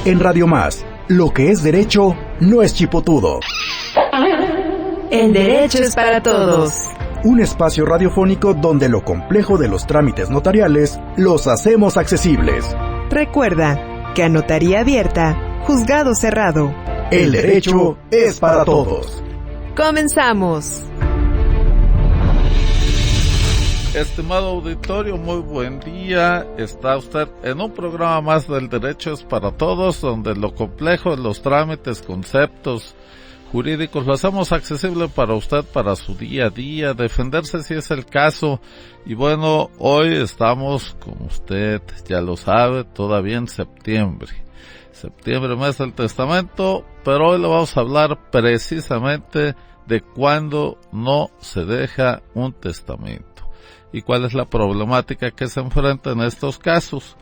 En Radio Más, lo que es derecho no es chipotudo. El derecho es para todos. Un espacio radiofónico donde lo complejo de los trámites notariales los hacemos accesibles. Recuerda que a notaría abierta, juzgado cerrado. El derecho es para todos. Comenzamos. Estimado auditorio, muy buen día. Está usted en un programa más del Derecho es para Todos, donde lo complejo de los trámites, conceptos jurídicos lo hacemos accesible para usted, para su día a día, defenderse si es el caso. Y bueno, hoy estamos, como usted ya lo sabe, todavía en septiembre. Septiembre, mes del testamento, pero hoy le vamos a hablar precisamente de cuándo no se deja un testamento y cuál es la problemática que se enfrenta en estos casos.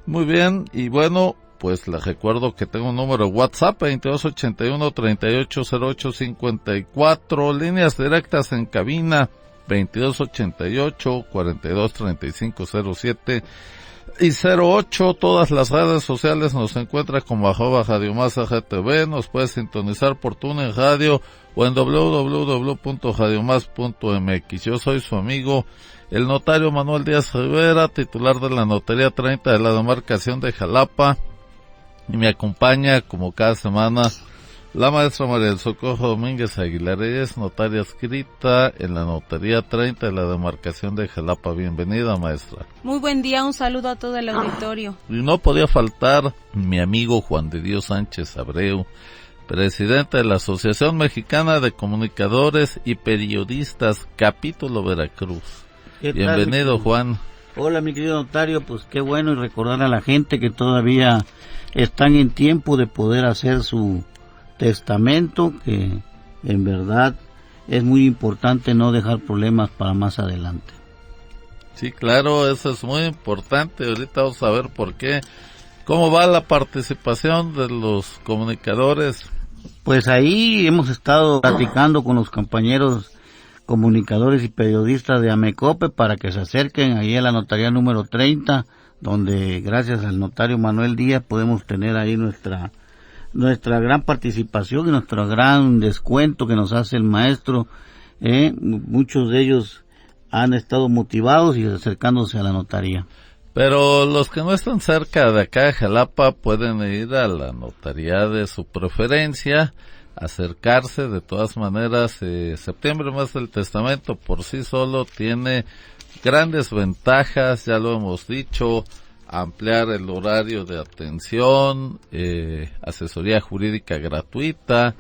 Muy bien, y bueno, pues les recuerdo que tengo un número de WhatsApp, 2281-380854, líneas directas en cabina, 2288-423507 y 08, todas las redes sociales nos encuentra como @RadioMásAGTV, nos puede sintonizar por TuneIn Radio o en www.radiomás.mx. Yo soy su amigo, el notario Manuel Díaz Rivera, titular de la Notaría 30 de la demarcación de Jalapa, y me acompaña como cada semana la maestra María del Socorro Domínguez Aguilar. Ella es notaria adscrita en la Notaría 30 de la demarcación de Jalapa. Bienvenida, maestra. Muy buen día, un saludo a todo el auditorio. Y no podía faltar mi amigo Juan de Dios Sánchez Abreu, presidente de la Asociación Mexicana de Comunicadores y Periodistas, capítulo Veracruz. Bienvenido, Juan. Hola, mi querido notario, pues qué bueno, y recordar a la gente que todavía están en tiempo de poder hacer su testamento, que en verdad es muy importante no dejar problemas para más adelante. Sí, claro, eso es muy importante. Ahorita vamos a ver por qué. ¿Cómo va la participación de los comunicadores? Pues ahí hemos estado platicando con los compañeros comunicadores y periodistas de Amecope para que se acerquen ahí a la notaría número 30, donde gracias al notario Manuel Díaz podemos tener ahí nuestra gran participación y nuestro gran descuento que nos hace el maestro. Muchos de ellos han estado motivados y acercándose a la notaría. Pero los que no están cerca de acá de Jalapa pueden ir a la notaría de su preferencia, acercarse. De todas maneras, septiembre, mes del testamento, por sí solo tiene grandes ventajas, ya lo hemos dicho: ampliar el horario de atención, asesoría jurídica gratuita,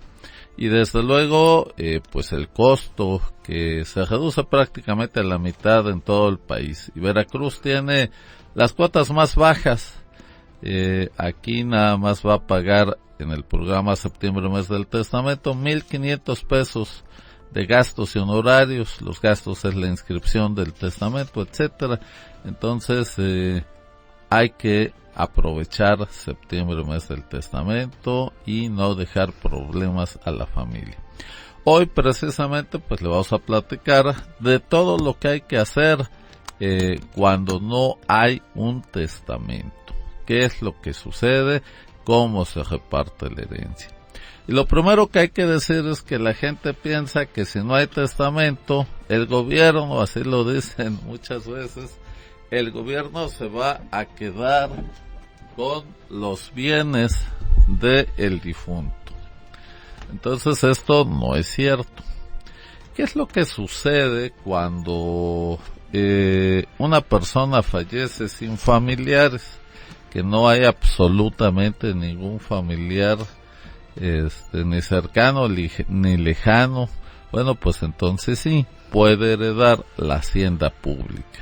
y desde luego pues el costo, que se reduce prácticamente a la mitad en todo el país. Y Veracruz tiene las cuotas más bajas. Aquí nada más va a pagar en el programa septiembre, mes del testamento, 1,500 pesos de gastos y honorarios. Los gastos es la inscripción del testamento, etcétera. Entonces hay que aprovechar septiembre, mes del testamento, y no dejar problemas a la familia. Hoy precisamente pues le vamos a platicar de todo lo que hay que hacer cuando no hay un testamento. ¿Qué es lo que sucede? ¿Cómo se reparte la herencia? Y lo primero que hay que decir es que la gente piensa que si no hay testamento, el gobierno, así lo dicen muchas veces, el gobierno se va a quedar con los bienes del difunto. Entonces esto no es cierto. ¿Qué es lo que sucede cuando una persona fallece sin familiares? Que no hay absolutamente ningún familiar, ni cercano ni lejano. Bueno, pues entonces sí, puede heredar la hacienda pública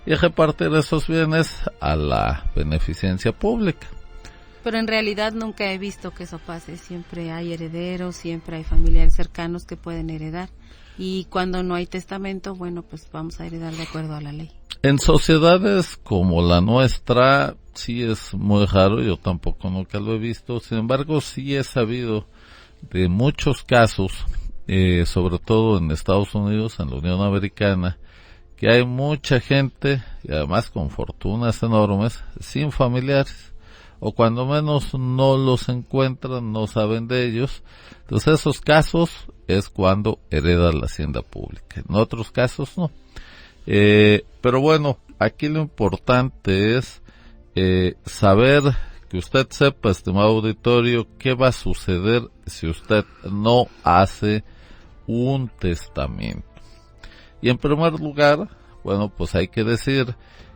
y repartir esos bienes a la beneficencia pública. Pero en realidad nunca he visto que eso pase. Siempre hay herederos, siempre hay familiares cercanos que pueden heredar. Y cuando no hay testamento, bueno, pues vamos a heredar de acuerdo a la ley. En sociedades como la nuestra sí es muy raro, yo tampoco nunca lo he visto. Sin embargo, sí he sabido de muchos casos, sobre todo en Estados Unidos, en la Unión Americana, que hay mucha gente, y además con fortunas enormes, sin familiares. o cuando menos no los encuentran, no saben de ellos. Entonces esos casos es cuando hereda la hacienda pública, en otros casos no. Pero bueno, aquí lo importante es saber, que usted sepa, estimado auditorio, qué va a suceder si usted no hace un testamento. Y en primer lugar, bueno, pues hay que decir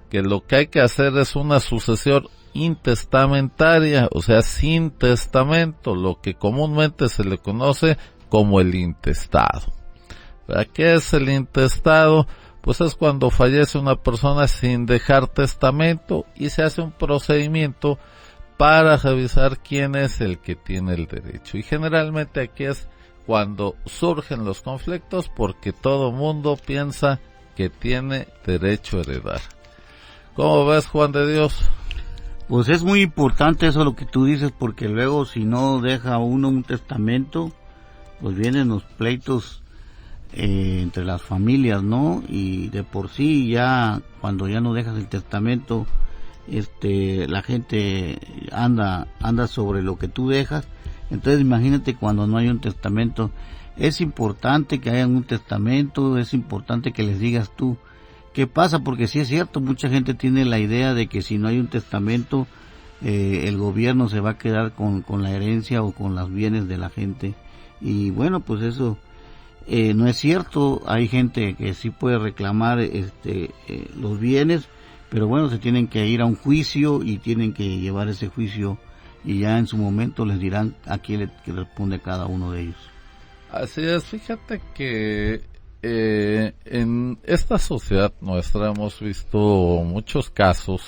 que lo que hay que hacer es una sucesión intestamentaria, o sea, sin testamento, lo que comúnmente se le conoce como el intestado. ¿Para qué es el intestado? Pues es cuando fallece una persona sin dejar testamento y se hace un procedimiento para revisar quién es el que tiene el derecho. Y generalmente aquí es cuando surgen los conflictos, porque todo mundo piensa que tiene derecho a heredar. ¿Cómo ves, Juan de Dios? Pues es muy importante eso lo que tú dices, porque luego si no deja uno un testamento, pues vienen los pleitos entre las familias, ¿no? Y de por sí ya, cuando ya no dejas el testamento, la gente anda sobre lo que tú dejas. Entonces imagínate cuando no hay un testamento. Es importante que haya un testamento, es importante que les digas tú qué pasa, porque sí es cierto, mucha gente tiene la idea de que si no hay un testamento, el gobierno se va a quedar con la herencia o con los bienes de la gente. Y bueno, pues eso no es cierto. Hay gente que sí puede reclamar los bienes, pero bueno, se tienen que ir a un juicio y tienen que llevar ese juicio, y ya en su momento les dirán a quién le responde cada uno de ellos. Así es, fíjate que en esta sociedad nuestra hemos visto muchos casos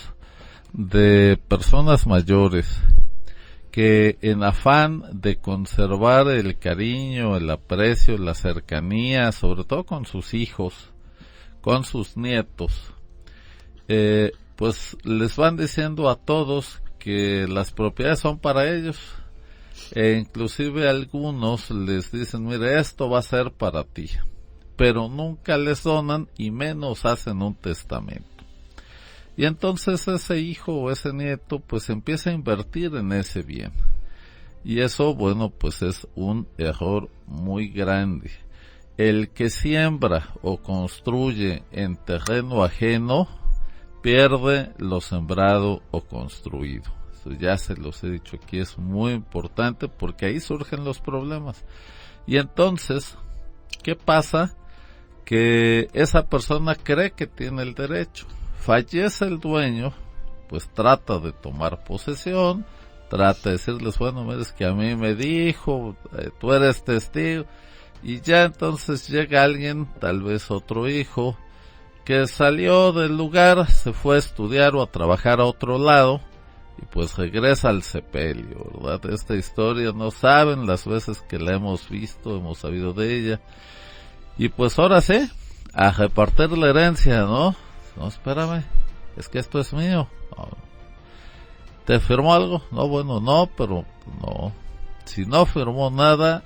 de personas mayores que, en afán de conservar el cariño, el aprecio, la cercanía, sobre todo con sus hijos, con sus nietos, pues les van diciendo a todos que las propiedades son para ellos, e inclusive algunos les dicen, mire, esto va a ser para ti, pero nunca les donan y menos hacen un testamento. Y entonces ese hijo o ese nieto pues empieza a invertir en ese bien, y eso, bueno, pues es un error muy grande. El que siembra o construye en terreno ajeno pierde lo sembrado o construido. Eso ya se los he dicho aquí, es muy importante porque ahí surgen los problemas. Y entonces, ¿qué pasa? Que esa persona cree que tiene el derecho. Fallece el dueño, pues trata de tomar posesión, trata de decirles, bueno, mira, es que a mí me dijo, tú eres testigo, y ya entonces llega alguien, tal vez otro hijo, que salió del lugar, se fue a estudiar o a trabajar a otro lado, y pues regresa al sepelio, ¿verdad? Esta historia no saben las veces que la hemos visto, hemos sabido de ella, y pues ahora sí, a repartir la herencia, ¿no? No, espérame, es que esto es mío. No. ¿Te firmó algo? No, bueno, no, pero no. Si no firmó nada,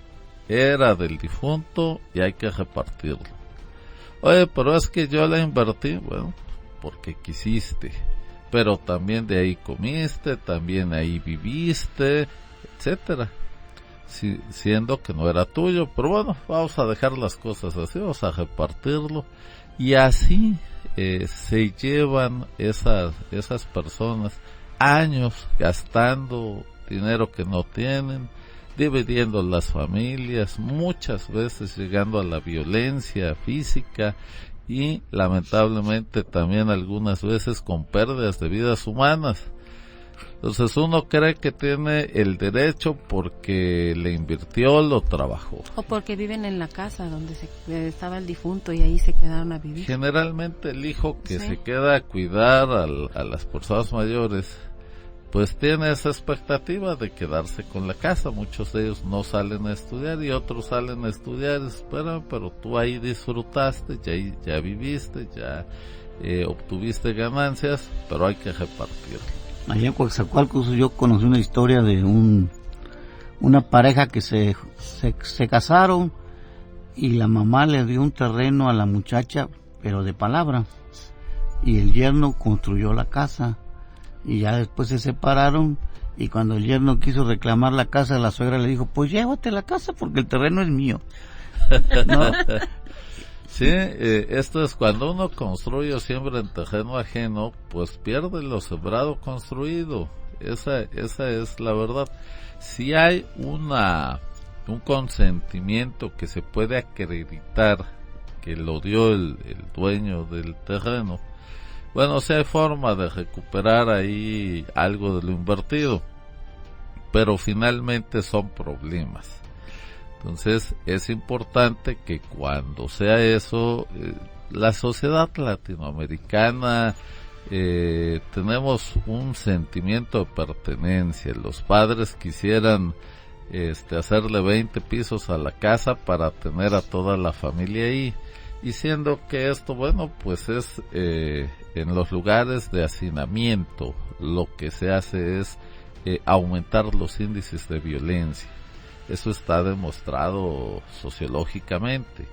era del difunto y hay que repartirlo. Oye, pero es que yo la invertí, bueno, porque quisiste, pero también de ahí comiste, también ahí viviste, etcétera. Siendo que no era tuyo, pero bueno, vamos a dejar las cosas así, vamos a repartirlo, y así se llevan esas personas años gastando dinero que no tienen, dividiendo las familias, muchas veces llegando a la violencia física y lamentablemente también algunas veces con pérdidas de vidas humanas. Entonces uno cree que tiene el derecho porque le invirtió, lo trabajó. O porque viven en la casa donde estaba el difunto y ahí se quedaron a vivir. Generalmente el hijo que se queda a cuidar a las personas mayores, pues tiene esa expectativa de quedarse con la casa. Muchos de ellos no salen a estudiar y otros salen a estudiar. Espera, pero tú ahí disfrutaste, ya viviste, ya obtuviste ganancias, pero hay que repartirlo. Allá en Coatzacoalcos yo conocí una historia de una pareja que se casaron y la mamá le dio un terreno a la muchacha, pero de palabra, y el yerno construyó la casa, y ya después se separaron Y cuando el yerno quiso reclamar la casa, la suegra le dijo, pues llévate la casa porque el terreno es mío. ¿No? Sí, esto es cuando uno construye o siembra en terreno ajeno, pues pierde lo sembrado construido. Esa es la verdad. Si hay un consentimiento que se puede acreditar que lo dio el dueño del terreno, bueno, si hay forma de recuperar ahí algo de lo invertido, pero finalmente son problemas. Entonces es importante que cuando sea eso, la sociedad latinoamericana tenemos un sentimiento de pertenencia. Los padres quisieran hacerle 20 pisos a la casa para tener a toda la familia ahí, y siendo que esto, bueno, pues es en los lugares de hacinamiento, lo que se hace es aumentar los índices de violencia. Eso está demostrado sociológicamente.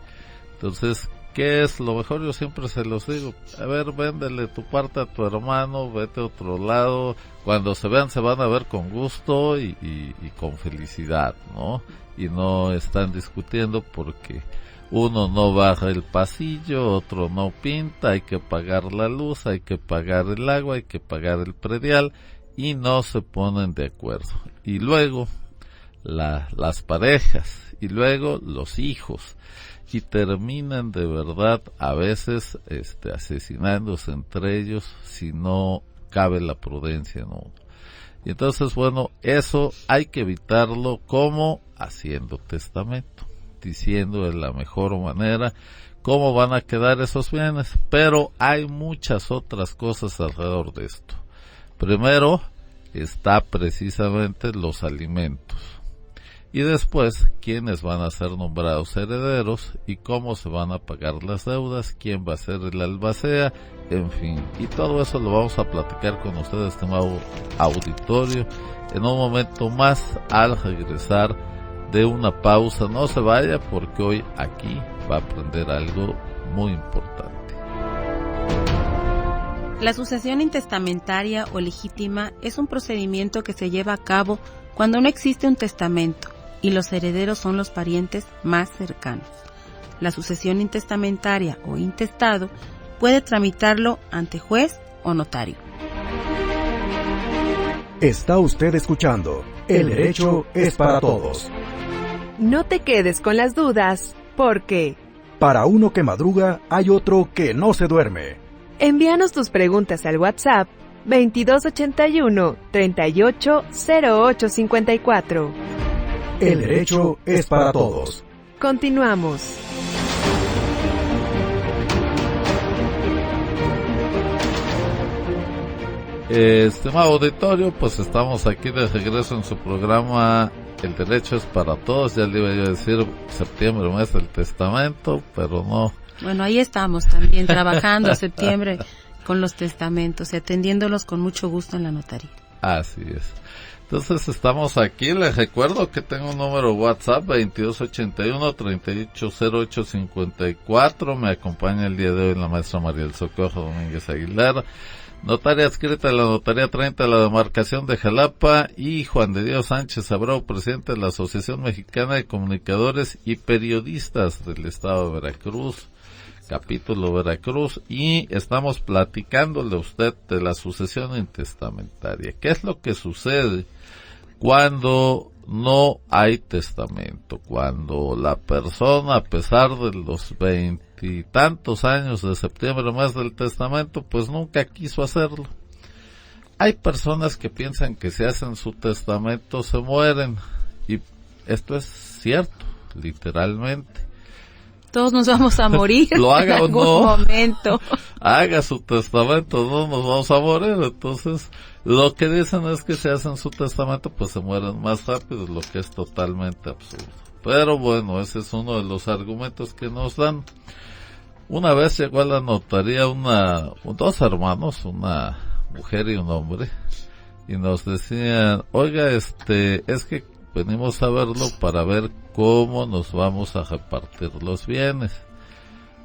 Entonces, ¿qué es lo mejor? Yo siempre se los digo, a ver, véndele tu parte a tu hermano, vete a otro lado, cuando se vean se van a ver con gusto y con felicidad, ¿no? Y no están discutiendo porque uno no baja el pasillo, otro no pinta, hay que pagar la luz, hay que pagar el agua, hay que pagar el predial, y no se ponen de acuerdo. Y luego las parejas, y luego los hijos, y terminan de verdad a veces asesinándose entre ellos si no cabe la prudencia en uno. Y entonces, bueno, eso hay que evitarlo, como haciendo testamento, diciendo de la mejor manera cómo van a quedar esos bienes. Pero hay muchas otras cosas alrededor de esto. Primero está precisamente los alimentos, y después quiénes van a ser nombrados herederos y cómo se van a pagar las deudas, quién va a ser el albacea, en fin. Y todo eso lo vamos a platicar con ustedes, estimado auditorio, en un momento más, al regresar de una pausa. No se vaya, porque hoy aquí va a aprender algo muy importante. La sucesión intestamentaria o legítima es un procedimiento que se lleva a cabo cuando no existe un testamento y los herederos son los parientes más cercanos. La sucesión intestamentaria o intestado puede tramitarlo ante juez o notario. Está usted escuchando El Derecho es para Todos. No te quedes con las dudas, porque Para uno que madruga, hay otro que no se duerme. envíanos tus preguntas al WhatsApp 2281 380854. El Derecho es para Todos. Continuamos. Estimado auditorio, pues estamos aquí de regreso en su programa El Derecho es para Todos. Ya le iba yo a decir septiembre, mes del testamento, pero no. Bueno, ahí estamos también trabajando septiembre con los testamentos y atendiéndolos con mucho gusto en la notaría. Así es. Entonces estamos aquí. Les recuerdo que tengo un número WhatsApp 2281-380854. Me acompaña el día de hoy la maestra María del Socorro Domínguez Aguilar, notaria adscrita de la Notaría 30 de la demarcación de Jalapa, y Juan de Dios Sánchez Abreu, presidente de la Asociación Mexicana de Comunicadores y Periodistas del Estado de Veracruz, capítulo Veracruz, y estamos platicándole a usted de la sucesión intestamentaria. ¿Qué es lo que sucede cuando no hay testamento? Cuando la persona, a pesar de los 20 y tantos años de septiembre más del testamento, pues nunca quiso hacerlo. Hay personas que piensan que si hacen su testamento se mueren, y esto es cierto, literalmente. Todos nos vamos a morir Lo haga en o algún no, momento. haga su testamento, no nos vamos a morir. Entonces, lo que dicen es que si hacen su testamento, pues se mueren más rápido, lo que es totalmente absurdo. Pero bueno, ese es uno de los argumentos que nos dan. Una vez llegó a la notaría dos hermanos, una mujer y un hombre, y nos decían, oiga, es que venimos a verlo para ver cómo nos vamos a repartir los bienes.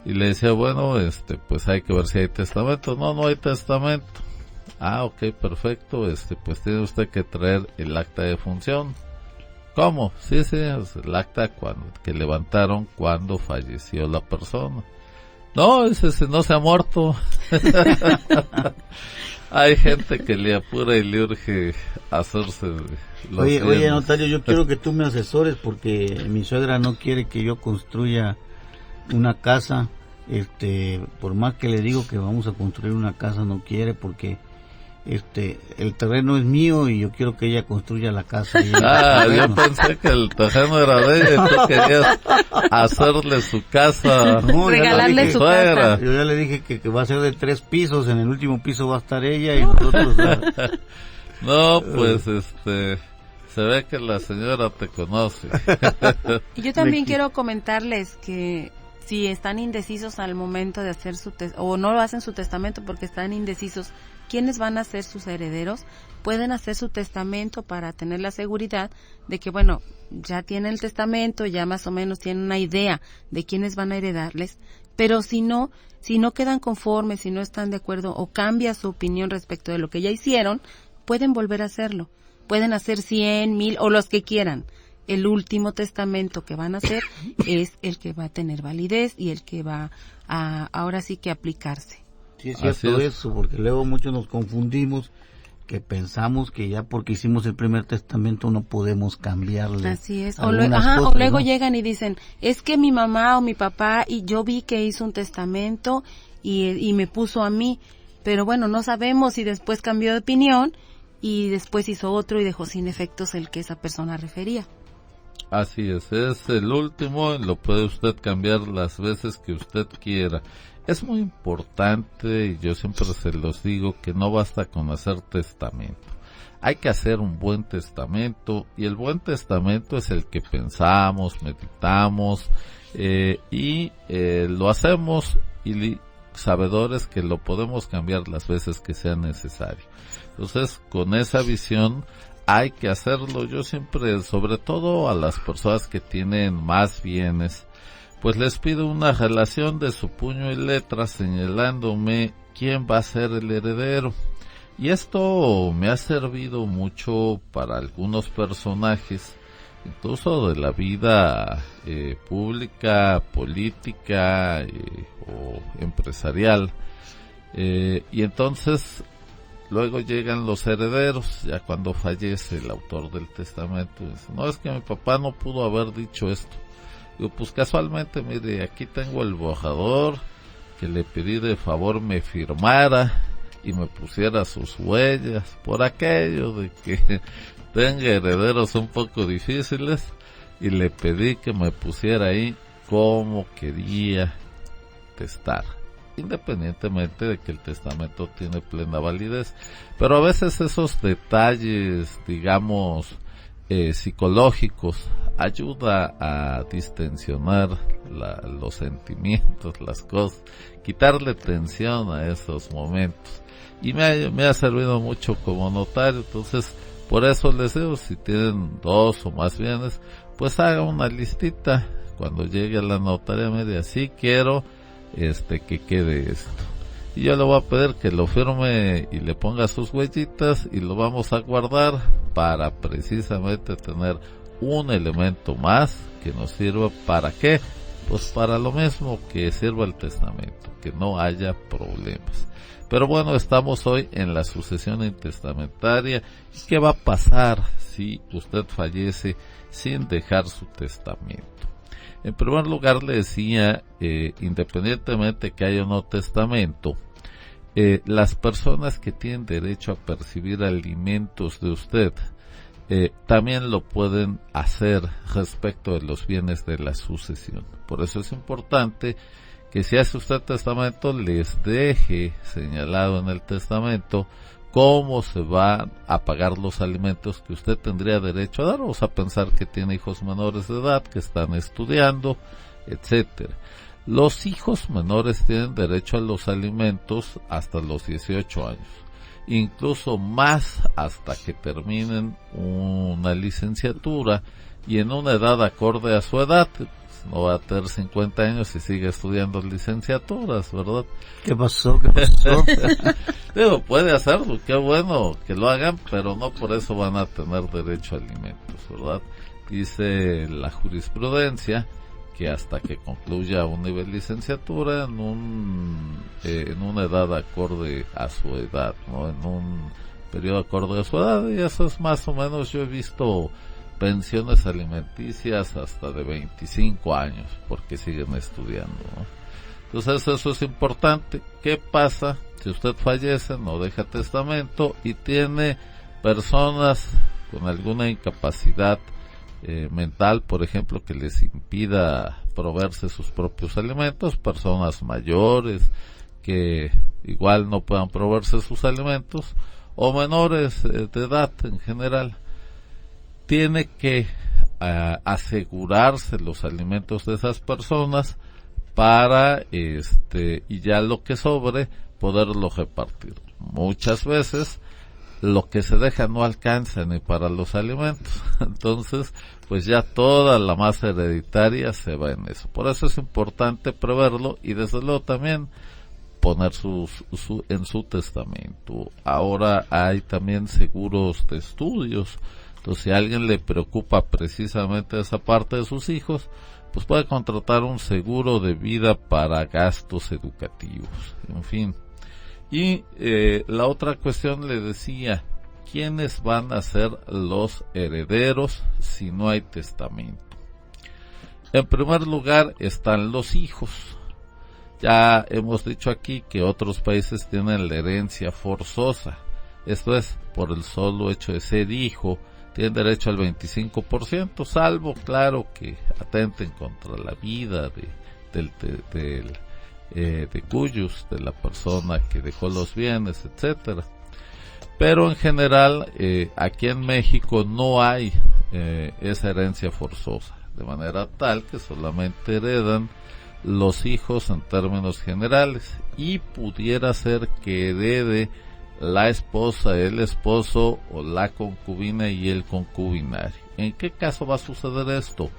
Y le decía, bueno, pues hay que ver si hay testamento. No hay testamento. Ok, perfecto, pues tiene usted que traer el acta de función. ¿Cómo? Sí, es el acta que levantaron cuando falleció la persona. No, ese no se ha muerto. Hay gente que le apura y le urge hacerse los Oye, bienes. notario, yo quiero que tú me asesores porque mi suegra no quiere que yo construya una casa. Por más que le digo que vamos a construir una casa, no quiere porque el terreno es mío y yo quiero que ella construya la casa. Yo pensé que el terreno era de ella y tú querías hacerle su casa. No, regalarle su suegra. casa. Yo ya le dije que va a ser de 3 pisos, en el último piso va a estar ella y nosotros. No, pues se ve que la señora te conoce. Y yo también quiero comentarles que si están indecisos al momento de hacer o no lo hacen su testamento porque están indecisos, ¿quiénes van a ser sus herederos? Pueden hacer su testamento para tener la seguridad de que, bueno, ya tienen el testamento, ya más o menos tienen una idea de quiénes van a heredarles, pero si no quedan conformes, si no están de acuerdo o cambia su opinión respecto de lo que ya hicieron, pueden volver a hacerlo. Pueden hacer 100, 1000 o los que quieran. El último testamento que van a hacer es el que va a tener validez y el que va a ahora sí que aplicarse. Sí, es cierto eso, porque luego muchos nos confundimos, que pensamos que ya porque hicimos el primer testamento no podemos cambiarle. Así es. O O luego llegan y dicen, es que mi mamá o mi papá y yo vi que hizo un testamento y me puso a mí, pero bueno, no sabemos si después cambió de opinión y después hizo otro y dejó sin efectos el que esa persona refería. Así es el último, lo puede usted cambiar las veces que usted quiera. Es muy importante, y yo siempre se los digo, que no basta con hacer testamento. Hay que hacer un buen testamento, y el buen testamento es el que pensamos, meditamos, y lo hacemos, y sabedores que lo podemos cambiar las veces que sea necesario. Entonces, con esa visión, hay que hacerlo. Yo siempre, sobre todo a las personas que tienen más bienes, pues les pido una relación de su puño y letra señalándome quién va a ser el heredero. Y esto me ha servido mucho para algunos personajes, incluso de la vida pública, política o empresarial. Y entonces luego llegan los herederos, ya cuando fallece el autor del testamento, dice, no, es que mi papá no pudo haber dicho esto. Digo, pues casualmente, mire, aquí tengo el borrador que le pedí de favor me firmara y me pusiera sus huellas, por aquello de que tenga herederos un poco difíciles, y le pedí que me pusiera ahí cómo quería testar, independientemente de que el testamento tiene plena validez. Pero a veces esos detalles, digamos, psicológicos, ayuda a distensionar los sentimientos, las cosas, quitarle tensión a esos momentos. Y me ha servido mucho como notario. Entonces, por eso les digo, si tienen 2 o más bienes, pues haga una listita. Cuando llegue a la notaría, me diga, sí quiero que quede esto. Y yo le voy a pedir que lo firme y le ponga sus huellitas, y lo vamos a guardar para precisamente tener un elemento más que nos sirva. ¿Para qué? Pues para lo mismo que sirva el testamento, que no haya problemas. Pero bueno, estamos hoy en la sucesión intestamentaria. ¿Qué va a pasar si usted fallece sin dejar su testamento? En primer lugar, le decía, independientemente que haya o no testamento, las personas que tienen derecho a percibir alimentos de usted, también lo pueden hacer respecto de los bienes de la sucesión. Por eso es importante que si hace usted testamento, les deje señalado en el testamento cómo se van a pagar los alimentos que usted tendría derecho a dar. Vamos a pensar que tiene hijos menores de edad que están estudiando, etcétera. Los hijos menores tienen derecho a los alimentos hasta los 18 años, incluso más hasta que terminen una licenciatura y en una edad acorde a su edad. no va a tener 50 años y sigue estudiando licenciaturas, ¿verdad? ¿Qué pasó? ¿Qué pasó? Digo, puede hacerlo, qué bueno que lo hagan, pero no por eso van a tener derecho a alimentos, ¿verdad? Dice la jurisprudencia que hasta que concluya un nivel de licenciatura en una edad acorde a su edad, ¿no? En un periodo acorde a su edad, y eso es más o menos, yo he visto pensiones alimenticias hasta de 25 años, porque siguen estudiando, ¿no? Entonces eso es importante. ¿Qué pasa si usted fallece, no deja testamento y tiene personas con alguna incapacidad mental, por ejemplo, que les impida proveerse sus propios alimentos, personas mayores que igual no puedan proveerse sus alimentos, o menores de edad en general? Tiene que asegurarse los alimentos de esas personas para y ya lo que sobre poderlo repartir. Muchas veces lo que se deja no alcanza ni para los alimentos, entonces pues ya toda la masa hereditaria se va en eso. Por eso es importante preverlo y desde luego también poner en su testamento. Ahora hay también seguros de estudios, entonces si a alguien le preocupa precisamente esa parte de sus hijos, pues puede contratar un seguro de vida para gastos educativos, en fin. Y la otra cuestión, le decía, ¿quiénes van a ser los herederos si no hay testamento? En primer lugar están los hijos. Ya hemos dicho aquí que otros países tienen la herencia forzosa. Esto es, por el solo hecho de ser hijo, tienen derecho al 25%, salvo, claro, que atenten contra la vida de cuyos, de la persona que dejó los bienes, etcétera. Pero en general, aquí en México no hay esa herencia forzosa, de manera tal que solamente heredan los hijos en términos generales, y pudiera ser que herede la esposa, el esposo, o la concubina y el concubinario. ¿En qué caso va a suceder esto?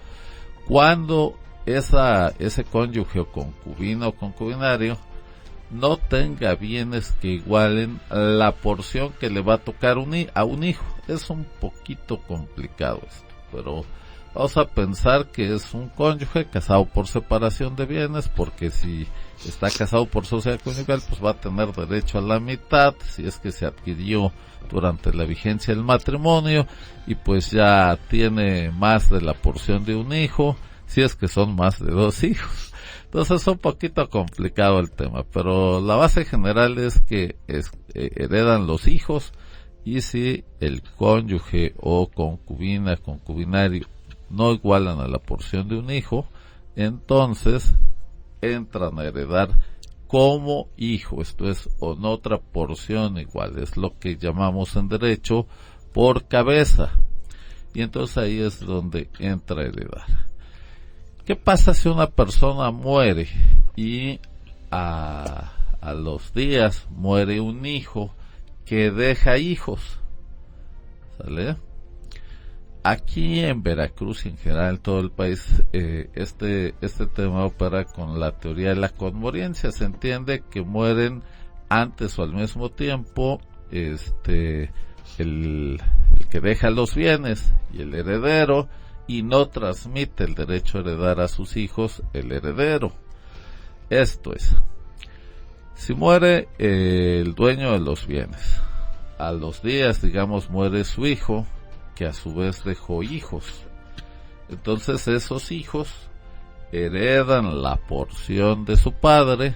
Cuando ese cónyuge o concubino o concubinario no tenga bienes que igualen la porción que le va a tocar a un hijo. Es un poquito complicado esto, pero vamos a pensar que es un cónyuge casado por separación de bienes, porque si está casado por sociedad conyugal, pues va a tener derecho a la mitad, si es que se adquirió durante la vigencia del matrimonio, y pues ya tiene más de la porción de un hijo, si es que son más de 2 hijos. Entonces es un poquito complicado el tema, pero la base general es que heredan los hijos, y si el cónyuge o concubina, concubinario no igualan a la porción de un hijo, entonces entran a heredar como hijo, esto es, en otra porción igual, es lo que llamamos en derecho por cabeza, y entonces ahí es donde entra a heredar. ¿Qué pasa si una persona muere y a los días muere un hijo que deja hijos? ¿Sale? Aquí en Veracruz y en general en todo el país, este tema opera con la teoría de la conmoriencia. Se entiende que mueren antes o al mismo tiempo el que deja los bienes y el heredero, y no transmite el derecho a heredar a sus hijos el heredero. Esto es, si muere el dueño de los bienes, a los días, digamos, muere su hijo, que a su vez dejó hijos. Entonces esos hijos heredan la porción de su padre,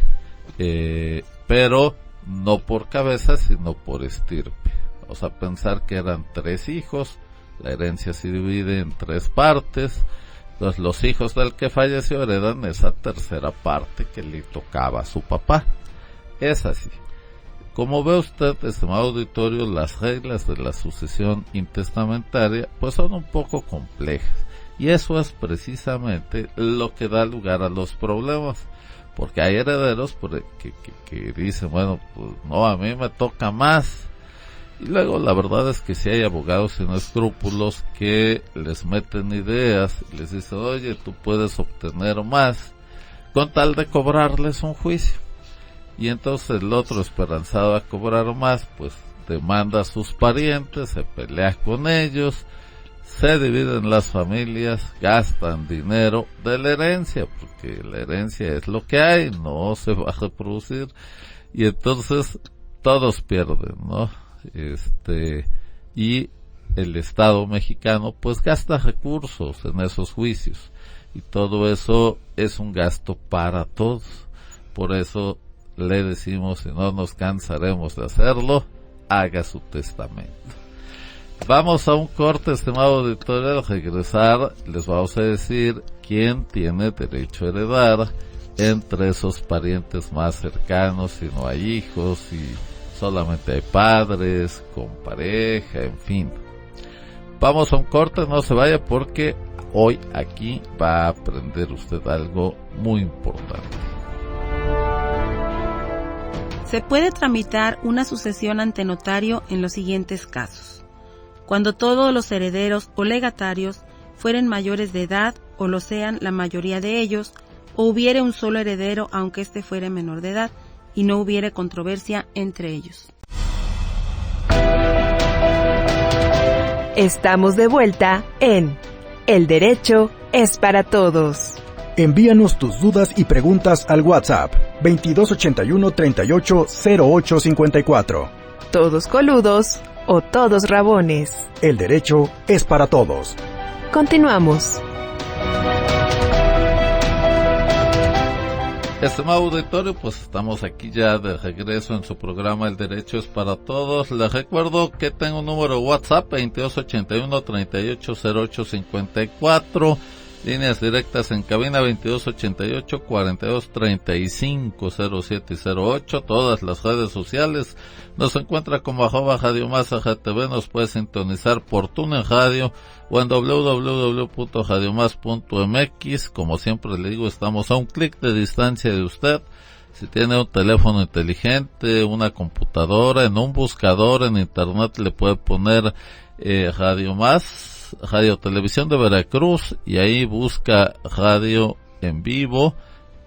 pero no por cabeza, sino por estirpe. Vamos a pensar que eran 3 hijos, la herencia se divide en 3 partes, entonces los hijos del que falleció heredan esa tercera parte que le tocaba a su papá. Es así. Como ve usted, estimado auditorio, las reglas de la sucesión intestamentaria pues son un poco complejas, y eso es precisamente lo que da lugar a los problemas, porque hay herederos que dicen, bueno, pues no, a mí me toca más, Y luego la verdad es que si hay abogados sin escrúpulos que les meten ideas y les dicen, oye, tú puedes obtener más con tal de cobrarles un juicio. Y entonces el otro, esperanzado a cobrar más, pues demanda a sus parientes, se pelea con ellos, se dividen las familias, gastan dinero de la herencia, porque la herencia es lo que hay, no se va a reproducir, y entonces todos pierden, ¿no? Y el Estado mexicano pues gasta recursos en esos juicios, y todo eso es un gasto para todos. Por eso le decimos, y no nos cansaremos de hacerlo, haga su testamento. Vamos a un corte, estimado auditorio. Al regresar les vamos a decir quién tiene derecho a heredar entre esos parientes más cercanos, si no hay hijos, si solamente hay padres, con pareja, en fin. Vamos a un corte, no se vaya, porque hoy aquí va a aprender usted algo muy importante. Se puede tramitar una sucesión ante notario en los siguientes casos: cuando todos los herederos o legatarios fueren mayores de edad o lo sean la mayoría de ellos, o hubiere un solo heredero aunque éste fuere menor de edad y no hubiere controversia entre ellos. Estamos de vuelta en El Derecho es para Todos. Envíanos tus dudas y preguntas al WhatsApp 2281 38 08 54. Todos coludos o todos rabones. El derecho es para todos. Continuamos. Estimado auditorio, pues estamos aquí ya de regreso en su programa El Derecho es para Todos. Les recuerdo que tengo un número de WhatsApp 2281 38 08 54. Líneas directas en cabina 2288 42 35 07 y 08. Todas las redes sociales nos encuentra como @RadioMás_TV. Nos puede sintonizar por TuneIn Radio o en www.radiomas.mx. Como siempre le digo, estamos a un clic de distancia de usted. Si tiene un teléfono inteligente, una computadora, en un buscador en internet le puede poner Radio Más, Radio Televisión de Veracruz, y ahí busca Radio en Vivo,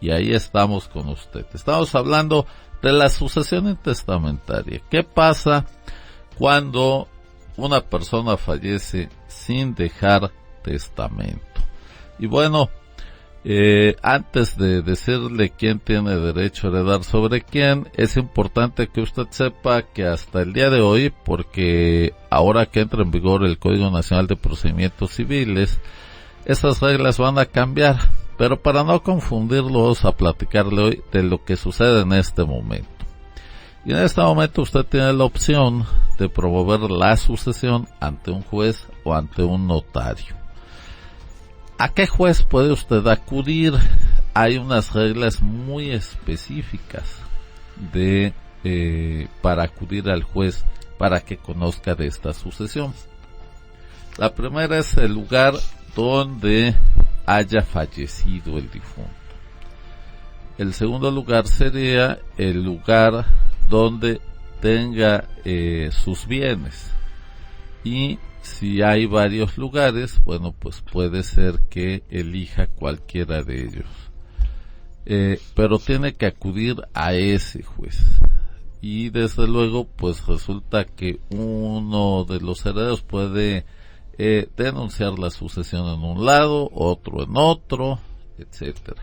y ahí estamos con usted. Estamos hablando de la sucesión intestamentaria. ¿Qué pasa cuando una persona fallece sin dejar testamento? Y bueno, antes de decirle quién tiene derecho a heredar sobre quién, es importante que usted sepa que hasta el día de hoy, porque ahora que entra en vigor el Código Nacional de Procedimientos Civiles, esas reglas van a cambiar. Pero para no confundirlo, vamos a platicarle hoy de lo que sucede en este momento. Y en este momento usted tiene la opción de promover la sucesión ante un juez o ante un notario. ¿A qué juez puede usted acudir? Hay unas reglas muy específicas para acudir al juez para que conozca de esta sucesión. La primera es el lugar donde haya fallecido el difunto. El segundo lugar sería el lugar donde tenga sus bienes. Y si hay varios lugares, bueno, pues puede ser que elija cualquiera de ellos. Pero tiene que acudir a ese juez. Y desde luego, pues resulta que uno de los herederos puede denunciar la sucesión en un lado, otro en otro, etcétera.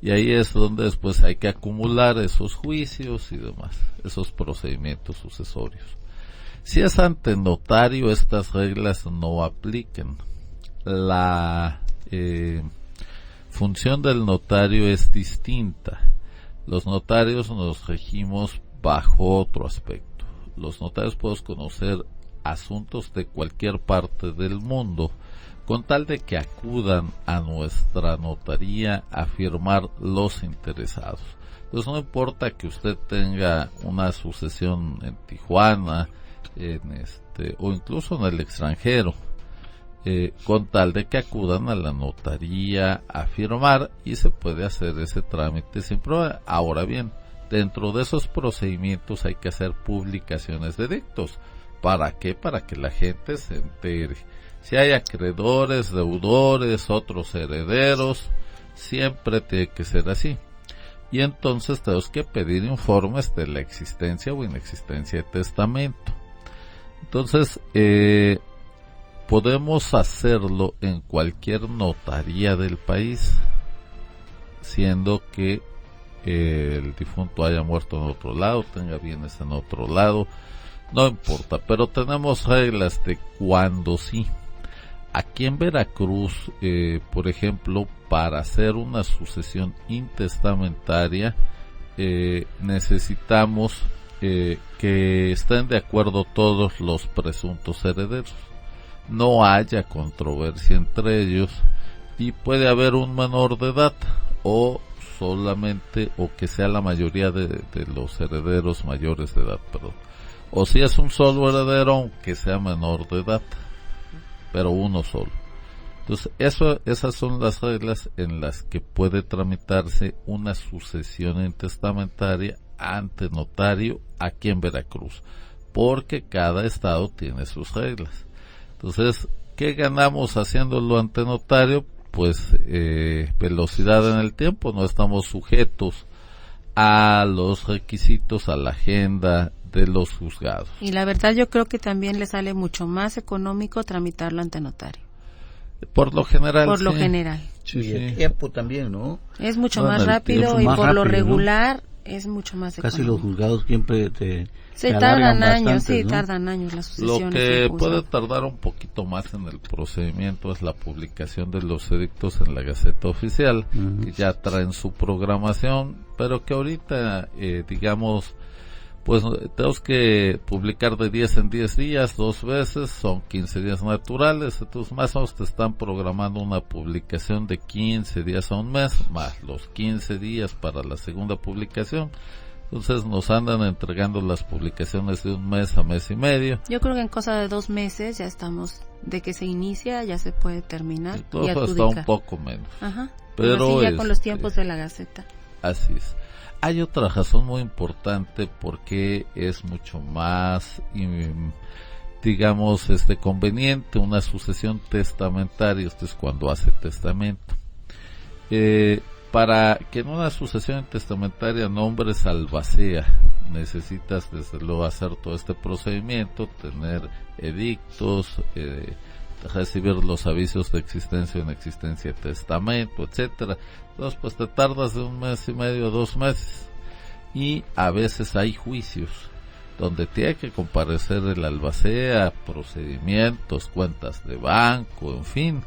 Y ahí es donde después hay que acumular esos juicios y demás, esos procedimientos sucesorios. Si es ante notario, estas reglas no aplican. La función del notario es distinta. Los notarios nos regimos bajo otro aspecto. Los notarios podemos conocer asuntos de cualquier parte del mundo, con tal de que acudan a nuestra notaría a firmar los interesados. Entonces no importa que usted tenga una sucesión en Tijuana, o incluso en el extranjero, con tal de que acudan a la notaría a firmar, y se puede hacer ese trámite sin problema. Ahora bien, dentro de esos procedimientos hay que hacer publicaciones de edictos, ¿Para qué? Para que la gente se entere. Si hay acreedores, deudores, otros herederos, siempre tiene que ser así. Y entonces tenemos que pedir informes de la existencia o inexistencia de testamento. Entonces, podemos hacerlo en cualquier notaría del país, siendo que el difunto haya muerto en otro lado, tenga bienes en otro lado, no importa, pero tenemos reglas de cuándo sí. Aquí en Veracruz, por ejemplo, para hacer una sucesión intestamentaria, necesitamos que estén de acuerdo todos los presuntos herederos, no haya controversia entre ellos, y puede haber un menor de edad, o solamente, o que sea la mayoría de los herederos mayores de edad, perdón. O si es un solo heredero, aunque sea menor de edad, pero uno solo. Entonces, esas son las reglas en las que puede tramitarse una sucesión intestamentaria ante notario aquí en Veracruz, porque cada estado tiene sus reglas. Entonces, ¿qué ganamos haciéndolo ante notario? Pues velocidad en el tiempo, no estamos sujetos a los requisitos, a la agenda de los juzgados. Y la verdad yo creo que también le sale mucho más económico tramitarlo ante notario. Por lo general, Por sí. lo general. Sí, Sí. el tiempo también, ¿no? Es mucho Bueno, más el rápido tiempo y más por lo rápido, ¿no? regular es mucho más Casi los económico. juzgados siempre Se te tardan alargan años, bastante, sí, ¿no? tardan años las Lo sucesiones. que en juzgado. puede tardar un poquito más en el procedimiento es la publicación de los edictos en la Gaceta Oficial, Ujú. que ya traen su programación, pero que ahorita, digamos, pues tenemos que publicar de 10 en 10 días, 2 veces, son 15 días naturales, entonces más o menos te están programando una publicación de 15 días a un mes, más los 15 días para la segunda publicación. Entonces nos andan entregando las publicaciones de un mes a mes y medio. Yo creo que en cosa de 2 meses ya estamos, de que se inicia ya se puede terminar y Todo está adjudicar. un poco menos. Ajá. Pero así ya con los tiempos de la Gaceta. Así es. Hay otra razón muy importante porque es mucho más, digamos, conveniente una sucesión testamentaria. Esto es cuando hace testamento. Para que en una sucesión testamentaria nombres albacea, necesitas desde luego hacer todo este procedimiento, tener edictos, recibir los avisos de existencia o inexistencia de testamento, etcétera. Entonces pues te tardas de 1 mes y medio, 2 meses, y a veces hay juicios donde tiene que comparecer el albacea, procedimientos, cuentas de banco, en fin.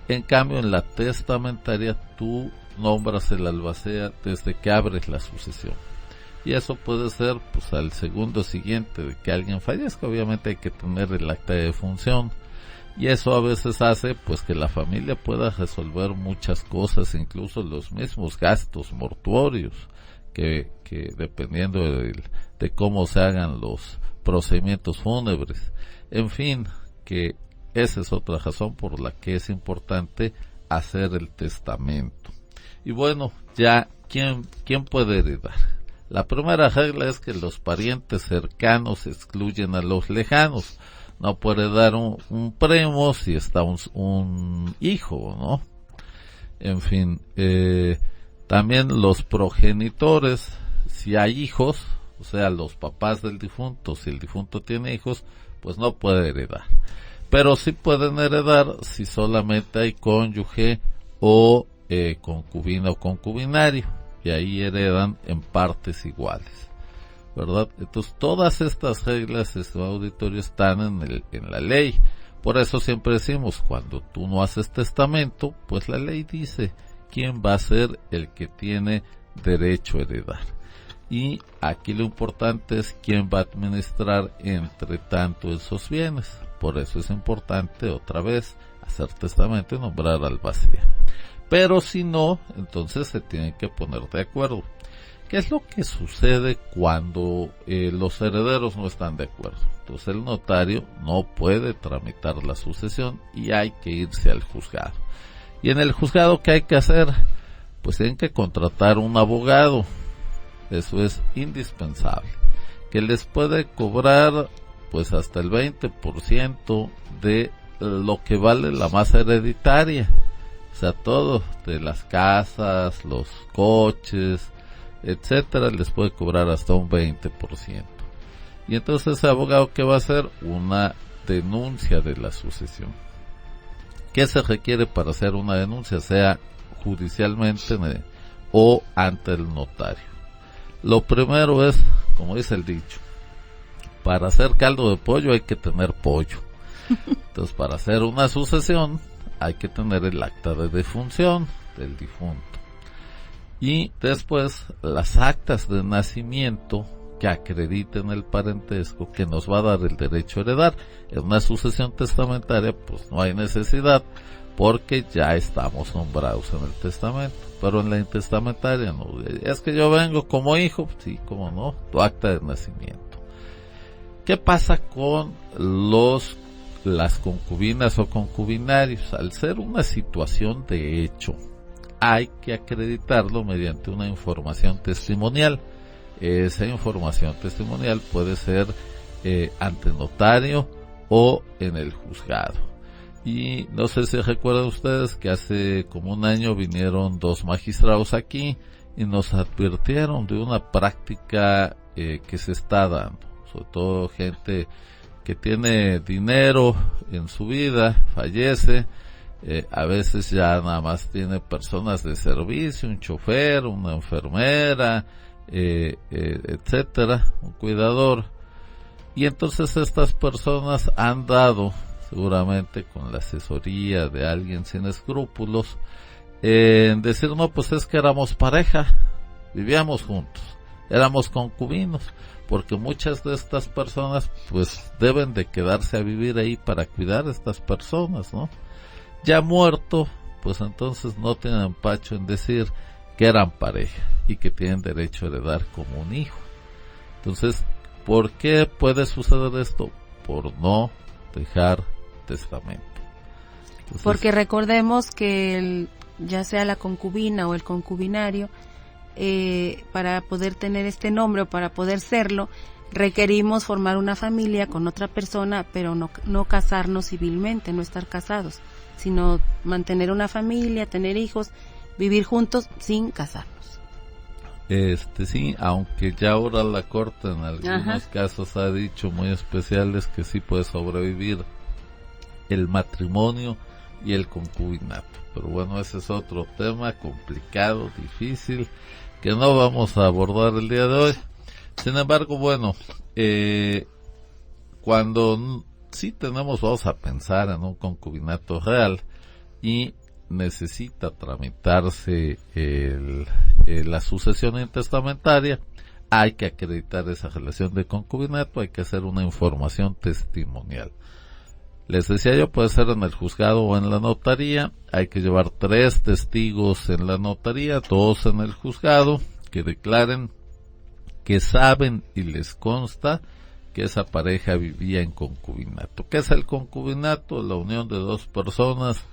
En cambio en la testamentaria tú nombras el albacea desde que abres la sucesión, y eso puede ser pues al segundo siguiente de que alguien fallezca. Obviamente hay que tener el acta de defunción, y eso a veces hace pues que la familia pueda resolver muchas cosas, incluso los mismos gastos mortuorios, que dependiendo de cómo se hagan los procedimientos fúnebres. En fin, que esa es otra razón por la que es importante hacer el testamento. Y bueno, ya, ¿quién puede heredar? La primera regla es que los parientes cercanos excluyen a los lejanos. No puede dar un primo si está un hijo, ¿no? En fin, también los progenitores, si hay hijos, o sea, los papás del difunto, si el difunto tiene hijos, pues no puede heredar. Pero sí pueden heredar si solamente hay cónyuge o concubina o concubinario, y ahí heredan en partes iguales, ¿verdad? Entonces todas estas reglas, auditorio, están en la ley. Por eso siempre decimos, cuando tú no haces testamento, pues la ley dice quién va a ser el que tiene derecho a heredar, y aquí lo importante es quién va a administrar entre tanto esos bienes. Por eso es importante otra vez hacer testamento y nombrar albacea. Pero si no, entonces se tienen que poner de acuerdo. ¿Qué es lo que sucede cuando los herederos no están de acuerdo? Entonces el notario no puede tramitar la sucesión y hay que irse al juzgado. Y en el juzgado, ¿qué hay que hacer? Pues tienen que contratar un abogado. Eso es indispensable, que les puede cobrar pues hasta el 20% de lo que vale la masa hereditaria. O sea, todo, de las casas, los coches, etcétera, les puede cobrar hasta un 20%. Y entonces el abogado, ¿qué va a hacer? Una denuncia de la sucesión. ¿Qué se requiere para hacer una denuncia? Sea judicialmente o ante el notario. Lo primero es, como dice el dicho, para hacer caldo de pollo hay que tener pollo. Entonces, para hacer una sucesión hay que tener el acta de defunción del difunto. Y después las actas de nacimiento que acrediten el parentesco que nos va a dar el derecho a heredar. En una sucesión testamentaria pues no hay necesidad porque ya estamos nombrados en el testamento, pero en la intestamentaria no. Es que yo vengo como hijo, sí, como no, tu acta de nacimiento. ¿Qué pasa con las concubinas o concubinarios? Al ser una situación de hecho, hay que acreditarlo mediante una información testimonial. Esa información testimonial puede ser ante notario o en el juzgado. Y no sé si recuerdan ustedes que hace como un año vinieron 2 magistrados aquí y nos advirtieron de una práctica que se está dando, sobre todo gente que tiene dinero en su vida, fallece, a veces ya nada más tiene personas de servicio, un chofer, una enfermera, etcétera, un cuidador, y entonces estas personas han dado, seguramente con la asesoría de alguien sin escrúpulos, en decir, no, pues es que éramos pareja, vivíamos juntos, éramos concubinos, porque muchas de estas personas pues deben de quedarse a vivir ahí para cuidar a estas personas, ¿no? Ya muerto, pues entonces no tienen empacho en decir que eran pareja y que tienen derecho a heredar como un hijo. Entonces, ¿por qué puede suceder esto? Por no dejar testamento. Entonces, porque recordemos que ya sea la concubina o el concubinario, para poder tener este nombre o para poder serlo, requerimos formar una familia con otra persona, pero no casarnos civilmente, no estar casados, sino mantener una familia, tener hijos, vivir juntos sin casarnos. Sí, aunque ya ahora la Corte en algunos casos ha dicho muy especiales que sí puede sobrevivir el matrimonio y el concubinato. Pero bueno, ese es otro tema complicado, difícil, que no vamos a abordar el día de hoy. Sin embargo, bueno, cuando sí vamos a pensar en un concubinato real y necesita tramitarse la sucesión intestamentaria, hay que acreditar esa relación de concubinato, hay que hacer una información testimonial. Les decía yo, puede ser en el juzgado o en la notaría, hay que llevar 3 testigos en la notaría, 2 en el juzgado, que declaren que saben y les consta que esa pareja vivía en concubinato. ¿Qué es el concubinato? La unión de 2 personas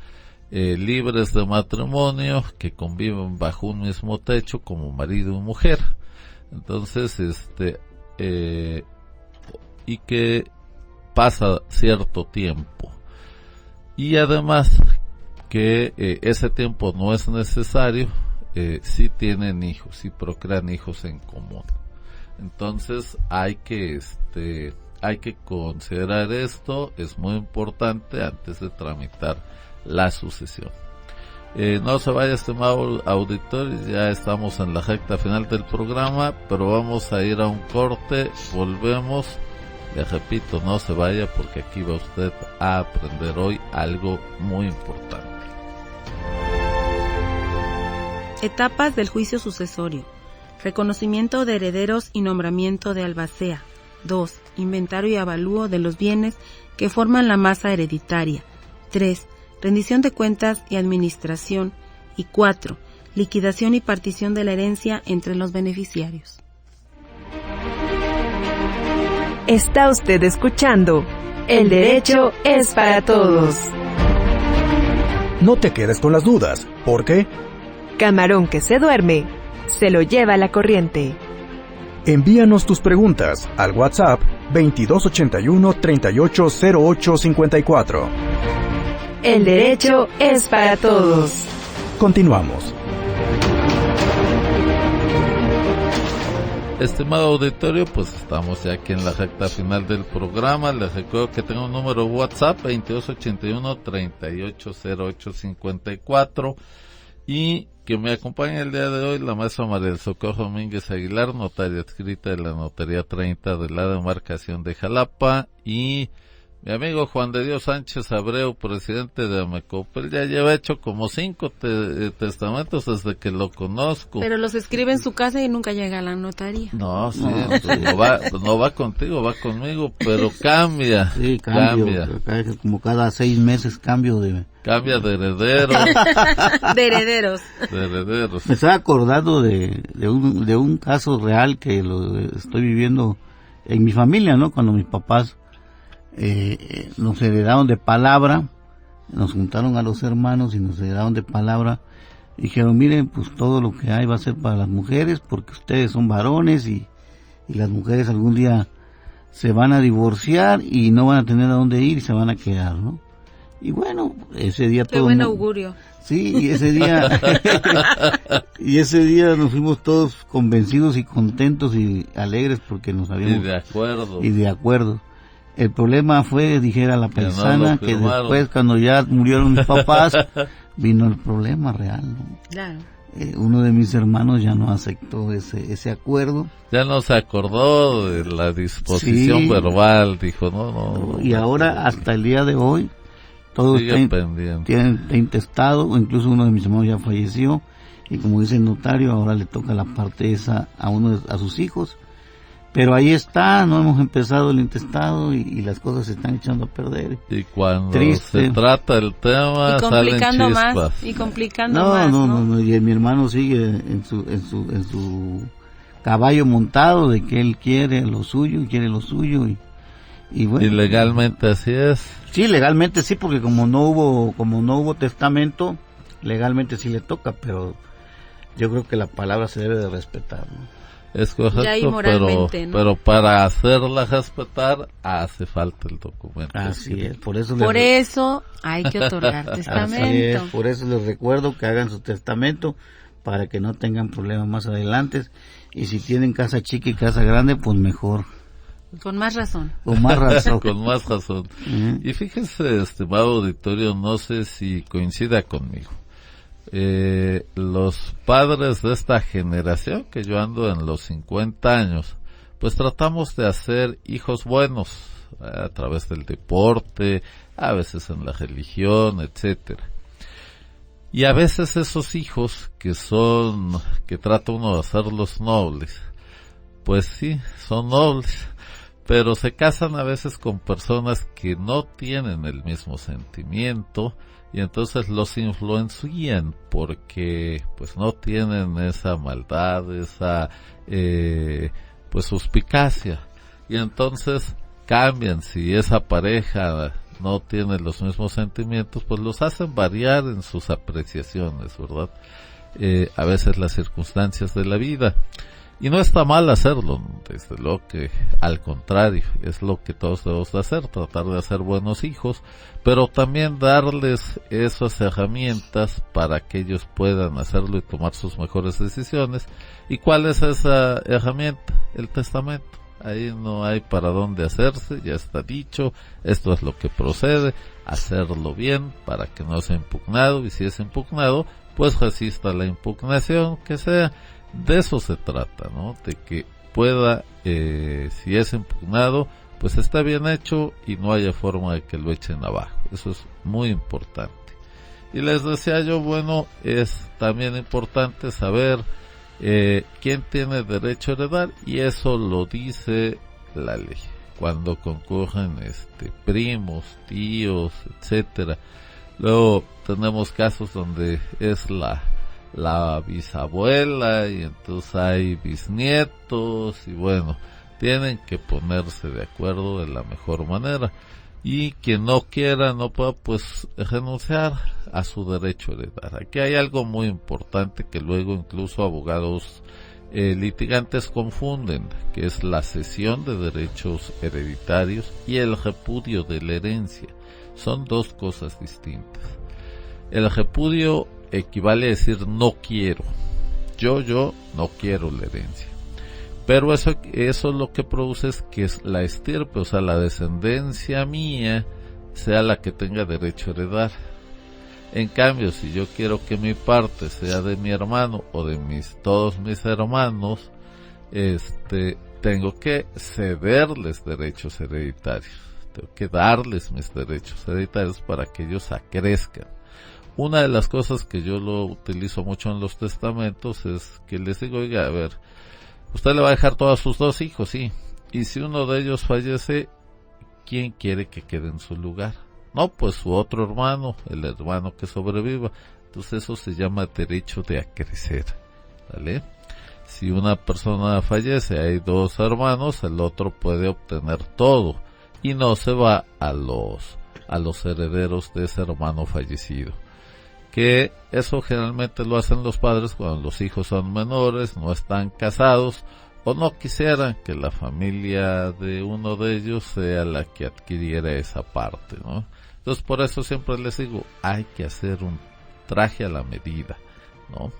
libres de matrimonio que conviven bajo un mismo techo como marido y mujer. Entonces, y que pasa cierto tiempo. Y además que ese tiempo no es necesario si tienen hijos, si procrean hijos en común. Entonces hay que considerar esto, es muy importante antes de tramitar la sucesión. No se vaya, estimado auditor, ya estamos en la recta final del programa, pero vamos a ir a un corte, volvemos. Les repito, no se vaya porque aquí va usted a aprender hoy algo muy importante. Etapas del juicio sucesorio. Reconocimiento de herederos y nombramiento de albacea. 2. Inventario y avalúo de los bienes que forman la masa hereditaria. 3. Rendición de cuentas y administración. Y 4. Liquidación y partición de la herencia entre los beneficiarios. Está usted escuchando El Derecho es para Todos. No te quedes con las dudas, porque camarón que se duerme, se lo lleva la corriente. Envíanos tus preguntas al WhatsApp 2281 380854. El derecho es para todos. Continuamos. Estimado auditorio, pues estamos ya aquí en la recta final del programa. Les recuerdo que tengo un número WhatsApp 2281-380854 y que me acompaña el día de hoy la maestra María del Socorro Domínguez Aguilar, notaria adscrita de la Notaría 30 de la demarcación de Jalapa, y mi amigo Juan de Dios Sánchez Abreu, presidente de Amecope. Él ya lleva hecho como 5 testamentos desde que lo conozco. Pero los escribe en su casa y nunca llega a la notaría. No, sí, no va contigo, va conmigo, pero cambia. Sí, cambia. Como cada 6 meses cambia de heredero. De herederos. De herederos. Me estaba acordando de un caso real que lo estoy viviendo en mi familia, ¿no? Cuando mis papás nos heredaron de palabra, nos juntaron a los hermanos y nos heredaron de palabra. Dijeron, miren, pues todo lo que hay va a ser para las mujeres porque ustedes son varones y las mujeres algún día se van a divorciar y no van a tener a dónde ir y se van a quedar, ¿no? Y bueno, ese día Qué buen augurio. Sí, y ese día nos fuimos todos convencidos y contentos y alegres porque nos habíamos... Y de acuerdo. El problema fue, dijera la paisana, que después cuando ya murieron mis papás, vino el problema real, ¿no? Claro. Uno de mis hermanos ya no aceptó ese acuerdo. Ya no se acordó de la disposición verbal, dijo, no. Y ahora, hasta el día de hoy, todo está intestado, o incluso uno de mis hermanos ya falleció, y como dice el notario, ahora le toca la parte esa a sus hijos. Pero ahí está, no hemos empezado el intestado y las cosas se están echando a perder. Y cuando se trata el tema, salen chispas. Y complicando más. No, y mi hermano sigue en su caballo montado de que él quiere lo suyo y bueno. ¿Y legalmente así es? Sí, legalmente sí, porque como no hubo testamento, legalmente sí le toca, pero yo creo que la palabra se debe de respetar, ¿no? Es correcto, pero para hacerla respetar hace falta el documento. Así es, por eso hay que otorgar testamento. Así es, por eso les recuerdo que hagan su testamento para que no tengan problemas más adelante, y si tienen casa chica y casa grande, pues mejor. Con más razón. Con más razón. Y fíjense, estimado auditorio, no sé si coincida conmigo. Los padres de esta generación, que yo ando en los 50 años, pues tratamos de hacer hijos buenos a través del deporte, a veces en la religión, etcétera. Y a veces esos hijos que trata uno de hacerlos nobles, pues sí, son nobles, pero se casan a veces con personas que no tienen el mismo sentimiento, y entonces los influencian porque pues no tienen esa maldad, esa pues suspicacia, y entonces cambian. Si esa pareja no tiene los mismos sentimientos, pues los hacen variar en sus apreciaciones, ¿verdad? A veces las circunstancias de la vida. Y no está mal hacerlo, desde luego que al contrario, es lo que todos debemos de hacer, tratar de hacer buenos hijos, pero también darles esas herramientas para que ellos puedan hacerlo y tomar sus mejores decisiones. ¿Y cuál es esa herramienta? El testamento. Ahí no hay para dónde hacerse, ya está dicho, esto es lo que procede, hacerlo bien para que no sea impugnado, y si es impugnado, pues resista la impugnación que sea. De eso se trata, ¿no? De que pueda, si es impugnado, pues está bien hecho y no haya forma de que lo echen abajo. Eso es muy importante. Y les decía yo, bueno, es también importante saber quién tiene derecho a heredar, y eso lo dice la ley. Cuando concurren primos, tíos, etcétera. Luego tenemos casos donde es la bisabuela, y entonces hay bisnietos, y bueno, tienen que ponerse de acuerdo de la mejor manera, y quien no quiera, no pueda pues renunciar a su derecho a heredar. Aquí hay algo muy importante que luego incluso abogados Litigantes confunden que es la cesión de derechos hereditarios y el repudio de la herencia. Son dos cosas distintas. El repudio equivale a decir no quiero. Yo no quiero la herencia. Pero eso lo que produce es que la estirpe, o sea, la descendencia mía, sea la que tenga derecho a heredar. En cambio, si yo quiero que mi parte sea de mi hermano o de todos mis hermanos, tengo que cederles derechos hereditarios. Tengo que darles mis derechos hereditarios para que ellos acrezcan. Una de las cosas que yo lo utilizo mucho en los testamentos es que les digo, oiga, a ver, usted le va a dejar todos sus 2 hijos, sí. Y si uno de ellos fallece, ¿quién quiere que quede en su lugar? No, pues su otro hermano, el hermano que sobreviva. Entonces eso se llama derecho de acrecer, ¿vale? Si una persona fallece, hay 2 hermanos, el otro puede obtener todo y no se va a los herederos de ese hermano fallecido. Que eso generalmente lo hacen los padres cuando los hijos son menores, no están casados o no quisieran que la familia de uno de ellos sea la que adquiriera esa parte, ¿no? Entonces por eso siempre les digo, hay que hacer un traje a la medida, ¿no?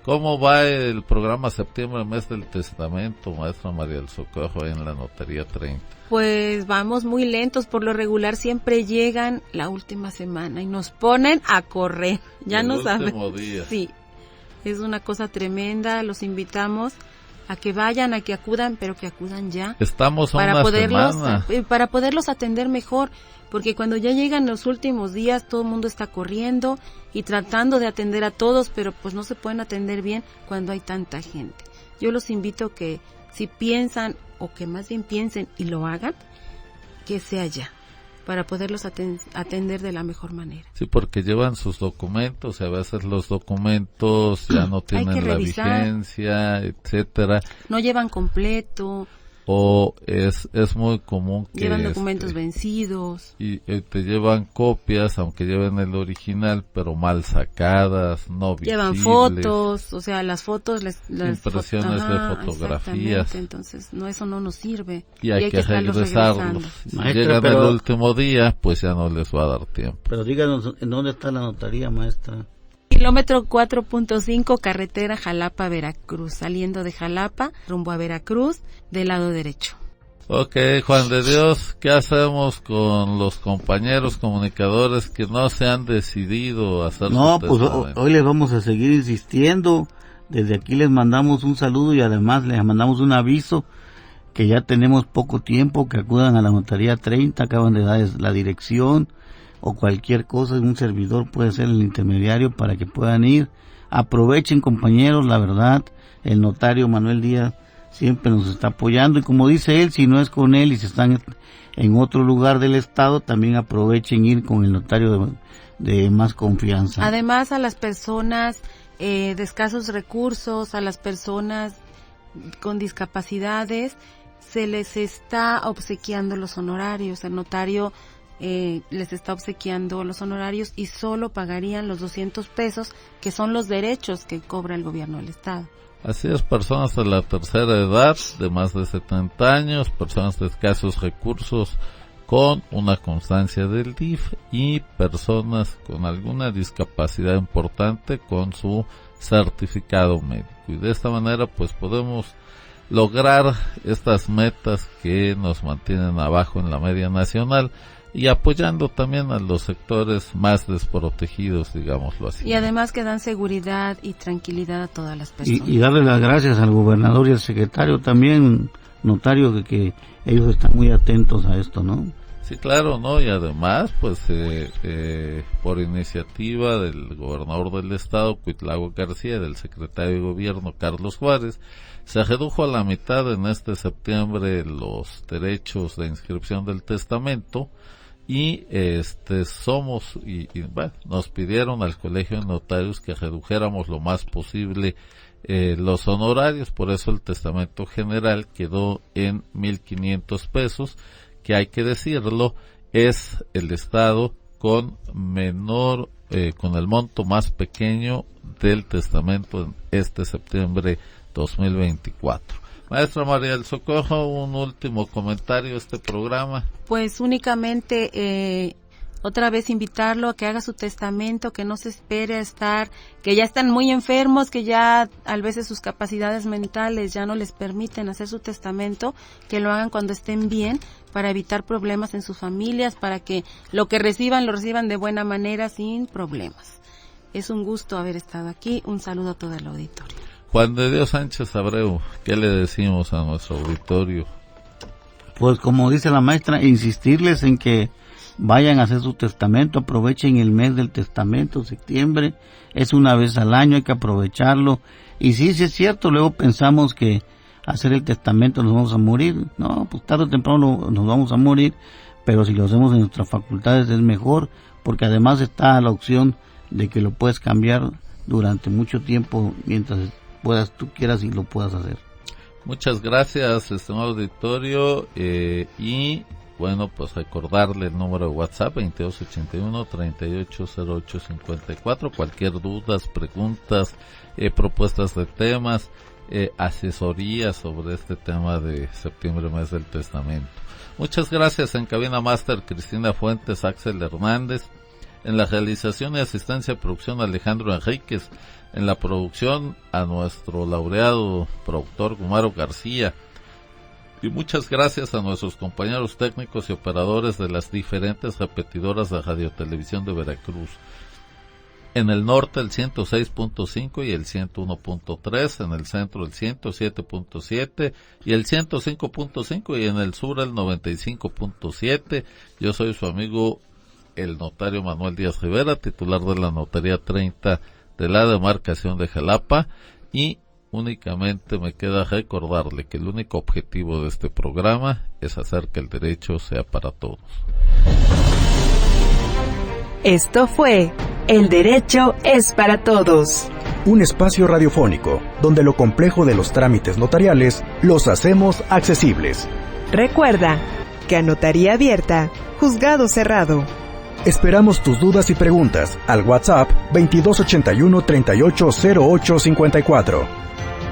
¿Cómo va el programa septiembre, mes del testamento, maestra María del Socorro, en la Notaría 30? Pues vamos muy lentos, por lo regular siempre llegan la última semana y nos ponen a correr, ya no saben. El último día. Sí, es una cosa tremenda, los invitamos a que vayan, a que acudan, pero que acudan ya. Estamos a una semana. Para poderlos atender mejor, porque cuando ya llegan los últimos días todo el mundo está corriendo y tratando de atender a todos, pero pues no se pueden atender bien cuando hay tanta gente. Yo los invito que si piensan, o que más bien piensen y lo hagan, que sea ya, para poderlos atender de la mejor manera. Sí, porque llevan sus documentos y a veces los documentos ya no tienen la vigencia, etcétera. No llevan completo. O es muy común que llevan documentos vencidos y te llevan copias, aunque lleven el original, pero mal sacadas, no visibles. Llevan fotos, o sea, las fotos impresiones de fotografías. Entonces, eso no nos sirve. Y hay que regresarlos. Si llegan el último día, pues ya no les va a dar tiempo. Pero díganos, ¿en dónde está la notaría, maestra? Kilómetro 4.5, carretera Jalapa-Veracruz, saliendo de Jalapa, rumbo a Veracruz, del lado derecho. Ok, Juan de Dios, ¿qué hacemos con los compañeros comunicadores que no se han decidido a hacer No, su pues testamento? hoy les vamos a seguir insistiendo. Desde aquí les mandamos un saludo y además les mandamos un aviso que ya tenemos poco tiempo, que acudan a la Notaría 30, acaban de dar la dirección, o cualquier cosa, un servidor puede ser el intermediario para que puedan ir. Aprovechen, compañeros, la verdad, el notario Manuel Díaz siempre nos está apoyando y como dice él, si no es con él y si están en otro lugar del estado, también aprovechen ir con el notario de más confianza. Además, a las personas de escasos recursos, a las personas con discapacidades, se les está obsequiando los honorarios. El notario les está obsequiando los honorarios y solo pagarían los 200 pesos que son los derechos que cobra el gobierno del estado. Así es, personas de la tercera edad, de más de 70 años, personas de escasos recursos con una constancia del DIF y personas con alguna discapacidad importante con su certificado médico. Y de esta manera pues podemos lograr estas metas que nos mantienen abajo en la media nacional y apoyando también a los sectores más desprotegidos, digámoslo así. Y además que dan seguridad y tranquilidad a todas las personas. Y darle las gracias al gobernador y al secretario también, notario, que ellos están muy atentos a esto, ¿no? Sí, claro, ¿no? Y además, pues, por iniciativa del gobernador del estado, Cuitlahua García, y del secretario de gobierno, Carlos Juárez, se redujo a la mitad en este septiembre los derechos de inscripción del testamento y nos pidieron al Colegio de Notarios que redujéramos lo más posible los honorarios, por eso el testamento general quedó en 1,500 pesos, que hay que decirlo, es el estado con con el monto más pequeño del testamento en este septiembre 2024. Maestra María del Socorro, un último comentario a este programa. Pues únicamente otra vez invitarlo a que haga su testamento, que no se espere a estar, que ya están muy enfermos, que ya a veces sus capacidades mentales ya no les permiten hacer su testamento, que lo hagan cuando estén bien, para evitar problemas en sus familias, para que lo que reciban, lo reciban de buena manera, sin problemas. Es un gusto haber estado aquí. Un saludo a todo el auditorio. Juan de Dios Sánchez Abreu, ¿qué le decimos a nuestro auditorio? Pues como dice la maestra, insistirles en que vayan a hacer su testamento, aprovechen el mes del testamento, septiembre, es una vez al año, hay que aprovecharlo. Y sí es cierto, luego pensamos que hacer el testamento nos vamos a morir. No, pues tarde o temprano nos vamos a morir, pero si lo hacemos en nuestras facultades es mejor, porque además está la opción de que lo puedes cambiar durante mucho tiempo mientras tú quieras y lo puedas hacer. Muchas gracias, estimado auditorio, y bueno, pues recordarle el número de WhatsApp 2281-380854, cualquier dudas, preguntas, propuestas de temas, asesoría sobre este tema de septiembre, mes del testamento. Muchas gracias. En cabina máster Cristina Fuentes, Axel Hernández, en la realización y asistencia de producción Alejandro Enríquez, en la producción a nuestro laureado productor Gumaro García, y muchas gracias a nuestros compañeros técnicos y operadores de las diferentes repetidoras de radiotelevisión de Veracruz. En el norte el 106.5 y el 101.3, en el centro el 107.7 y el 105.5, y en el sur el 95.7. Yo soy su amigo el notario Manuel Díaz Rivera, titular de la Notaría 30 de la demarcación de Jalapa, y únicamente me queda recordarle que el único objetivo de este programa es hacer que el derecho sea para todos. Esto fue El Derecho es para Todos. Un espacio radiofónico donde lo complejo de los trámites notariales los hacemos accesibles. Recuerda que a notaría abierta, juzgado cerrado. Esperamos tus dudas y preguntas al WhatsApp 2281-380854.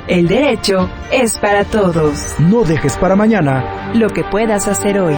El derecho es para todos. No dejes para mañana lo que puedas hacer hoy.